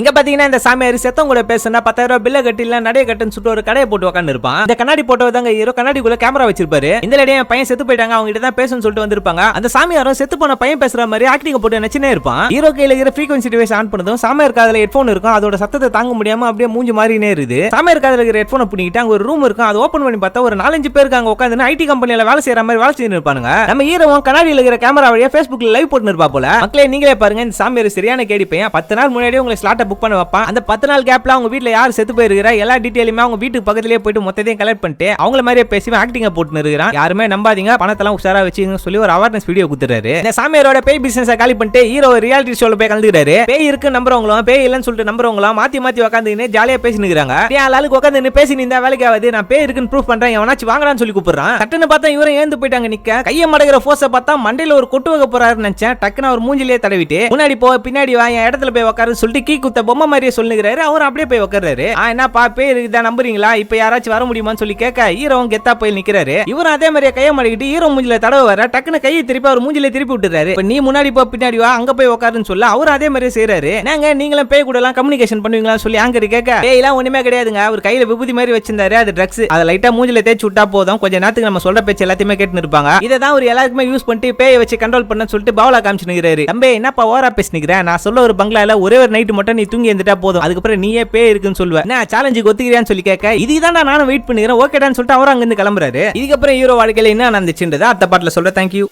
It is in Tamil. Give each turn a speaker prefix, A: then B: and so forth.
A: இங்க பாத்தீங்கன்னா இந்த சாமியார் செத்தவங்க கூட பேசுனா 10,000 ரூபாய் பில்ல கட்டில நடைய கட்டுன்னு சொல்லிட்டு ஒரு கடையை போட்டு உட்காந்து இருப்பான். இந்த கண்ணாடி போட்டவதாங்க ஹீரோ கண்ணாடிக்குள்ள கேமரா வச்சிருப்பாரு. இந்த லடியே பையன் செத்து போயிட்டாங்க, அவங்க கிட்ட தான் பேசணும்னு சொல்லிட்டு வந்திருப்பாங்க. அந்த சாமியாரும் செத்து போன பையன் பேசுற மாதிரி ஆக்டிங் போட்டு நச்சினே இருப்பான். ஹீரோ கையில இருக்கிற ஃப்ரீக்வன்சி டிவைஸ் ஆன் பண்ணதும் சாமியார் காதுல ஹெட்போன் இருக்கும். அதோட சத்தத்தை தாங்க முடியாம அப்படியே மூஞ்சி மாறினே இருக்குது. சாமியார் காதுல இருக்கிற ஹெட்போனை பிடிக்கிட்டு அங்க ஒரு ரூம் இருக்கும். அதை ஓபன் பண்ணி பார்த்தா ஒரு 4-5 பேருக்கு அங்க உட்காந்து ஐடி கம்பெனில வேலை செய்யற மாதிரி வேலை செஞ்சு இருப்பாங்க. நம்ம ஹீரோவும் கண்ணாடியில இருக்கிற கேமரா வழியா Facebookல லைவ் போட்டு இருப்பா போல. மக்களே நீங்களே பாருங்க, இந்த சாமியார் சரியான கேடி பையன். 10 நாள் முன்னாடியே உங்களை ஸ்லாட்டை புக் பண்ண வைப்பான். அந்த 10 நாள் கேப்ல அவங்க வீட்ல யார் செத்து போயிருக்கிறா எல்லா டீடைலுமே அவங்க வீட்டுக்கு பக்கத்துலயே போயிட்டு மொத்தத்தையும் கலெக்ட் பண்ணிட்டு அவங்கள மாதிரியே பேசி ஆக்டிங்க போட்டு இருக்கிறான். யாருமே நம்பாதீங்க, பணத்தெல்லாம் உஷாரா வச்சுங்க சொல்லி ஒரு அவேர்னஸ் வீடியோ குடுத்துறாரு. இந்த சாமியாரோட பேய் பிசினஸ் காலி பண்ணிட்டு ஹீரோ ரியாலிட்டி ஷோல போய் கலந்துக்கிறாரு. பேய் இருக்கு நம்புறவங்களும் பேய் இல்லன்னு சொல்லிட்டு நம்புறவங்களும் மாத்தி மாத்தி உட்காந்துன்னு ஜாலியா பேசினுக்கிறாங்க. ஆளுக்கு உட்காந்து பேசி இந்த வேலைக்கு ஆகுது, நான் பேய் இருக்குன்னு ப்ரூஃப் பண்றேன், எவனாச்சும் வாங்கலான்னு சொல்லி கூப்பிடுறான். டக்குன்னு பார்த்தா இவரும் ஏந்து போயிட்டாங்க. நிக்க கையை மடக்கிற போர்ஸை பார்த்தா மண்டையில ஒரு கொட்டு வைக்க போறாருன்னு நினைச்சேன். டக்குன்னு அவர் மூஞ்சிலேயே தடவிட்டு முன்னாடி போ பின்னாடி வா என் இடத்துல போய் உட்காரு சொல்லிட்டு கீ குத்த பொம்மை மாதிரியே சொல்லுகிறாரு. அவர் அப்படியே போய் உட்கார்றாரு. என்னப்பா பேய் இருக்குதா நம்புறீங்களா, இப்ப யாராச்சும் வர முடியுமான்னு சொல்லி கேட்க ஹீரோவும் கெத்தா போய் நிக்கிறாரு. இவரும் அதே மாதிரியே கையை மடக்கிட்டு ஹீரோ மூஞ்சில தடவ வர டக்குன்னு கையை திருப்பி அவர் மூஞ்சில திருப்பி விட்டுறாரு. நீ முன்னாடி போ பின்னாடி வா அங்க போய் உட்காருன்னு சொல்ல அவரும் அதே மாதிரியே செய்யறாரு. நாங்க நீங்களும் பேய் கூட எல்லாம் கம்யூனிகேஷன் பண்ணுவீங்களா சொல்லி ஆங்கர் கேட்க பேய்லாம் ஒண்ணுமே கிடையாதுங்க, அவர் கையில விபூதி மாதிரி வச்சிருந்தாரு, அது ட்ரக்ஸ், அதை லைட்டா மூஞ்சில தேய்ச்சி விட்டா போதும், கொஞ்ச நேரத்துக்கு நம்ம சொல்ற பேச்சு எல்லாத்தையுமே கேட்டு இருப்பாங்க. இதை தான் ஒரு எல்லாருக்குமே யூஸ் பண்ணிட்டு பேயை வச்சு கண்ட்ரோல் பண்ண சொல்லிட்டு பாவலா காமிச்சுக்கிறாரு. தம்பி என்னப்பா ஓவரா பேசிக்கிறேன், நான் சொல்ல ஒரு பங்களால ஒரே ஒரு நைட் மட்டும் நீ தூங்கி இருந்துட்டா போதும், அதுக்கப்புறம் நீயே பேய் இருக்குன்னு சொல்லுவேன், நான் சேலஞ்சுக்கு ஒத்துக்கிறேன்னு சொல்லி கேட்க இதுதான் நானும் வெயிட் பண்ணிக்கிறேன் ஓகேடான்னு சொல்லிட்டு அவர் அங்கிருந்து கிளம்புறாரு. இதுக்கப்புறம் ஹீரோ வாழ்க்கையில என்ன நடந்துச்சுன்றதை அடுத்த பாட்டுல சொல்றேன். தேங்க்யூ.